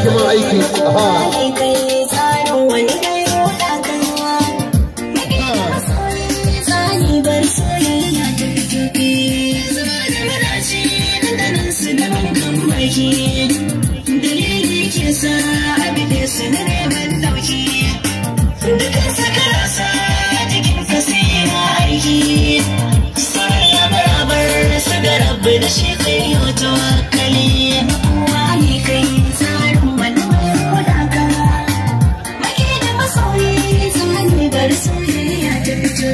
ki mun aiki. Aha. Dalili ke sa abide su na neman dauki da kan saka rasa jikin ka sai na aiki soyayya barabar su da rabu da shi kai yau tawakkali wani kai tsarin wani wadaka maki da masoyi tsani bar soyayya ta fito